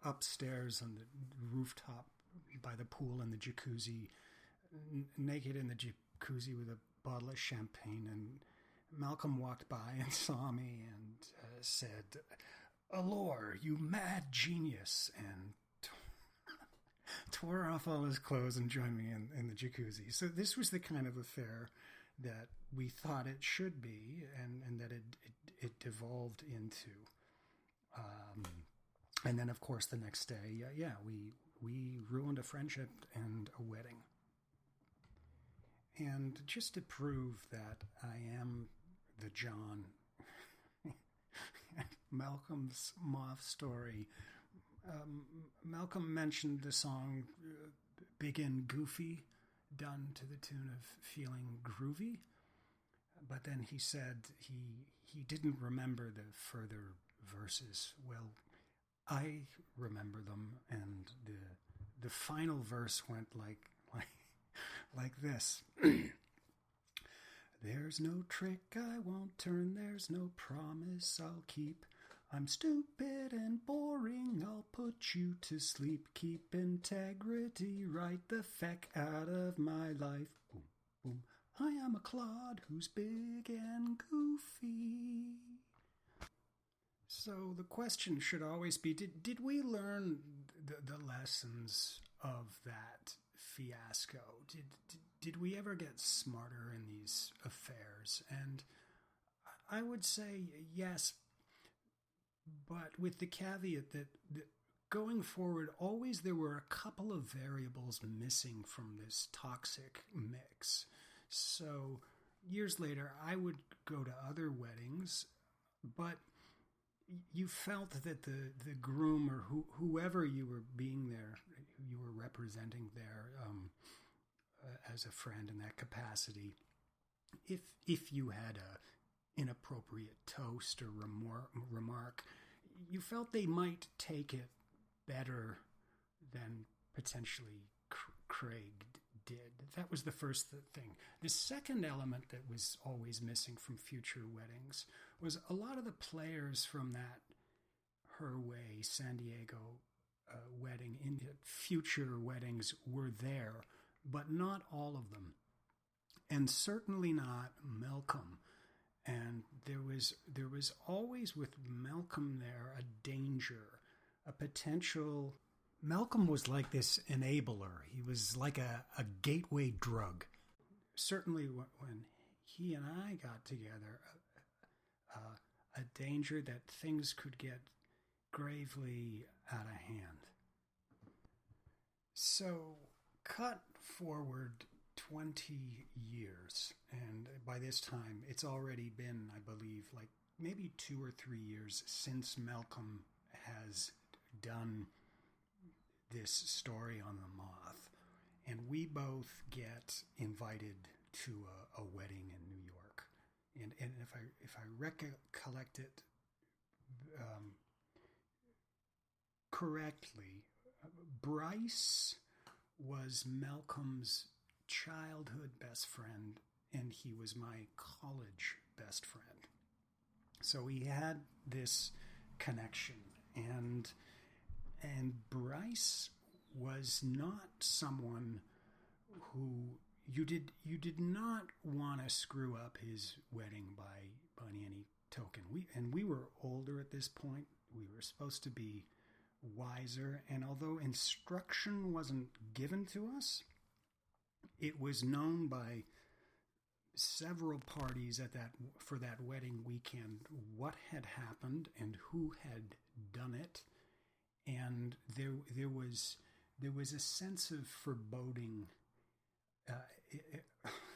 upstairs on the rooftop by the pool and the jacuzzi, naked in the jacuzzi with a bottle of champagne, and Malcolm walked by and saw me and said, "Allure, you mad genius," and tore off all his clothes and joined me in the jacuzzi. So this was the kind of affair that we thought it should be, and that it devolved into. And then, of course, the next day, we ruined a friendship and a wedding. And just to prove that I am the John, Malcolm's moth story, Malcolm mentioned the song Big and Goofy, done to the tune of Feeling Groovy, but then he said he didn't remember the further verses. Well, I remember them, and the final verse went like this. There's no trick I won't turn, there's no promise I'll keep. I'm stupid and boring, I'll put you to sleep. Keep integrity, write the feck out of my life. Boom, boom. I am a clod who's big and goofy. So the question should always be, did we learn the lessons of that fiasco? Did we ever get smarter in these affairs? And I would say yes, but with the caveat that going forward, always there were a couple of variables missing from this toxic mix. So years later, I would go to other weddings, but you felt that the groom or whoever you were being there, you were representing there as a friend in that capacity, if you had a inappropriate toast or remark, you felt they might take it better than potentially Craig did. That was the first thing. The second element that was always missing from future weddings was a lot of the players from that Her Way San Diego wedding in the future weddings were there, but not all of them, and certainly not Malcolm. And there was always with Malcolm there a danger, a potential. Malcolm was like this enabler. He was like a gateway drug. Certainly when he and I got together, a danger that things could get gravely out of hand. So cut forward 20 years, and by this time it's already been, I believe, like maybe 2 or 3 years since Malcolm has done this story on the moth, and we both get invited to a wedding in New York. And if I recollect it correctly, Bryce was Malcolm's childhood best friend, and he was my college best friend. So we had this connection, and Bryce was not someone who you did not want to screw up his wedding by any token. We were older at this point. We were supposed to be wiser, and although instruction wasn't given to us, it was known by several parties for that wedding weekend what had happened and who had done it, and there was a sense of foreboding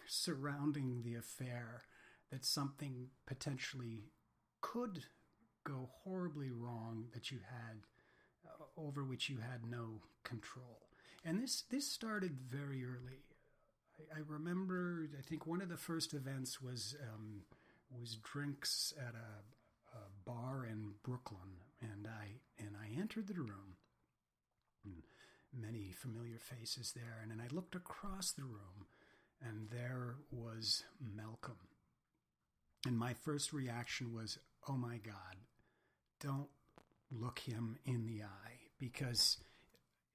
surrounding the affair, that something potentially could go horribly wrong, that you had over which you had no control. And this started very early. I remember, I think one of the first events was drinks at a bar in Brooklyn, and I entered the room, and many familiar faces there, and then I looked across the room, and there was Malcolm. And my first reaction was, oh my God, don't look him in the eye, because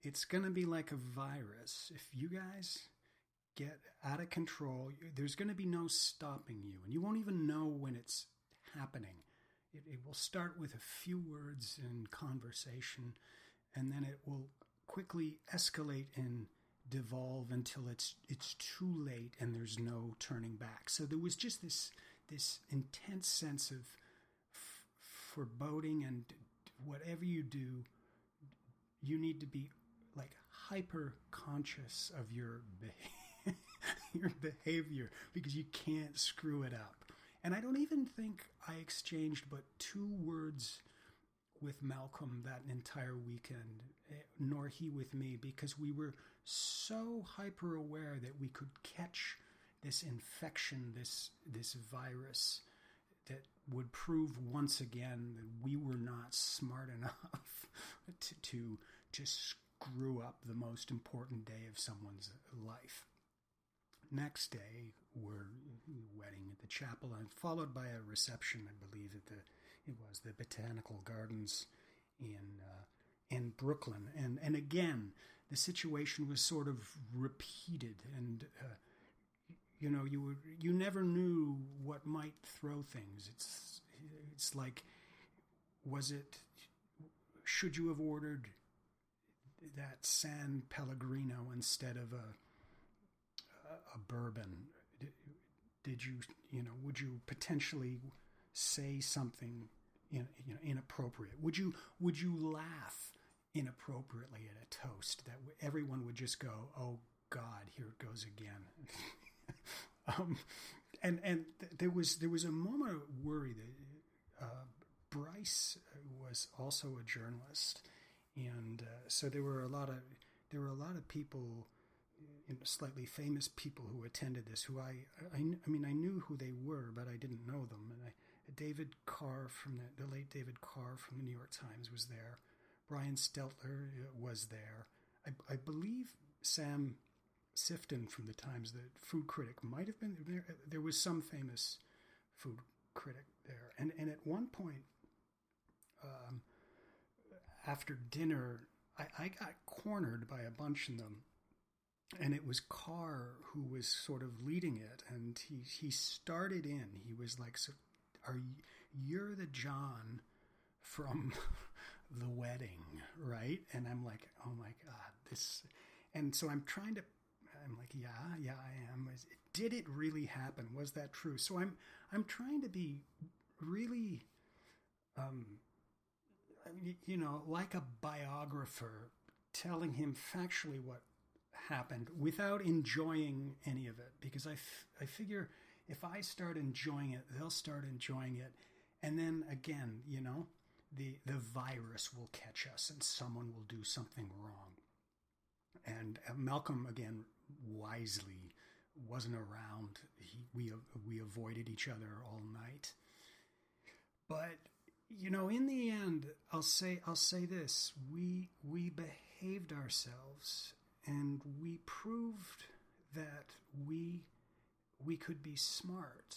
it's going to be like a virus. If you guys get out of control, there's going to be no stopping you, and you won't even know when it's happening. It will start with a few words in conversation, and then it will quickly escalate and devolve until it's too late and there's no turning back. So there was just this intense sense of foreboding, and whatever you do, you need to be like hyper conscious of your behavior, because you can't screw it up. And I don't even think I exchanged but 2 words with Malcolm that entire weekend, nor he with me, because we were so hyper aware that we could catch this infection, this virus, that would prove once again that we were not smart enough to screw up the most important day of someone's life. Next day, we're wedding at the chapel, and followed by a reception, I believe, it was the Botanical Gardens in Brooklyn. And again, the situation was sort of repeated, and you never knew what might throw things. It's like, should you have ordered that San Pellegrino instead of a bourbon? Would you potentially say something inappropriate? Would you laugh inappropriately at a toast that everyone would just go, oh God, here it goes again? And there was a moment of worry that Bryce was also a journalist, and so there were a lot of people, slightly famous people who attended this, who I knew who they were, but I didn't know them. And David Carr the late David Carr from the New York Times was there. Brian Stelter was there. I believe Sam Sifton from the Times, the food critic, might have been there. There was some famous food critic there. And at one point, after dinner, I got cornered by a bunch of them. And it was Carr who was sort of leading it, and he started in. He was like, "So, you're the John from the wedding, right?" And I'm like, "Oh my God, this!" And so I'm like, "Yeah, I am. Did it really happen? Was that true?" So I'm trying to be really, like a biographer, telling him factually what happened without enjoying any of it, because I figure if I start enjoying it, they'll start enjoying it, and then again, the virus will catch us and someone will do something wrong. And Malcolm, again, wisely wasn't around. We avoided each other all night. But in the end, I'll say this: we behaved ourselves, and we proved that we could be smart,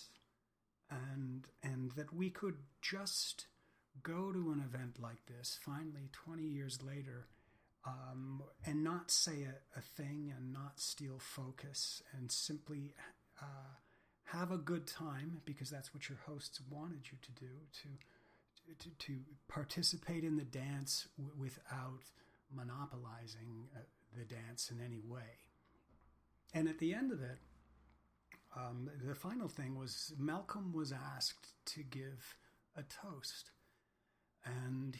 and that we could just go to an event like this, finally 20 years later, and not say a thing and not steal focus, and simply have a good time, because that's what your hosts wanted you to do, to participate in the dance without monopolizing the dance in any way. And at the end of it, the final thing was Malcolm was asked to give a toast. And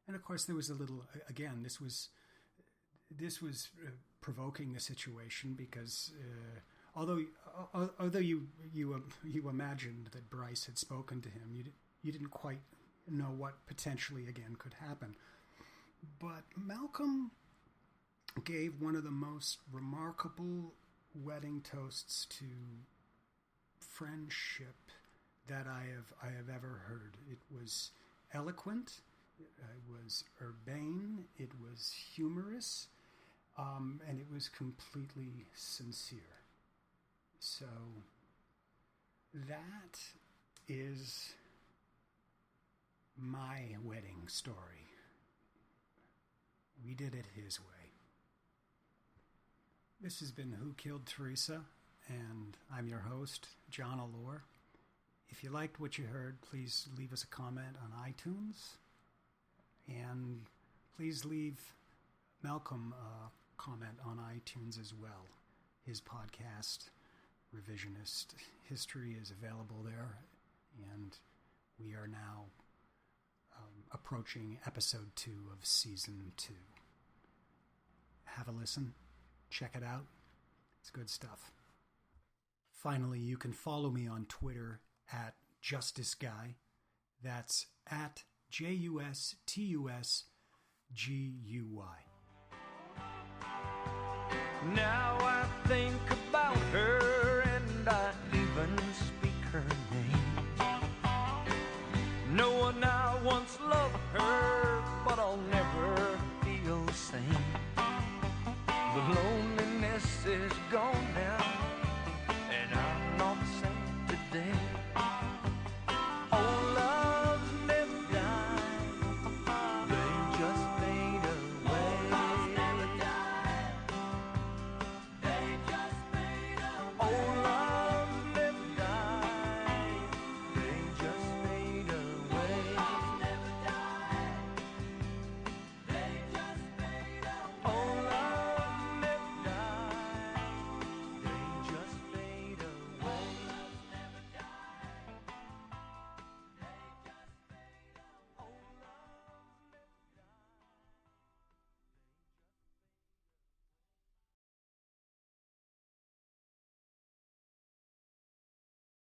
of course there was a little, again, this was provoking the situation, because although you imagined that Bryce had spoken to him, you didn't quite know what potentially again could happen. But Malcolm gave one of the most remarkable wedding toasts to friendship that I have ever heard. It was eloquent, it was urbane, it was humorous, and it was completely sincere. So that is my wedding story. We did it his way. This has been Who Killed Teresa, and I'm your host, John Allure. If you liked what you heard, please leave us a comment on iTunes, and please leave Malcolm a comment on iTunes as well. His podcast, Revisionist History, is available there, and we are now approaching episode 2 of season 2. Have a listen. Check it out. It's good stuff. Finally, you can follow me on Twitter at JusticeGuy. That's at JUSTUSGUY. Now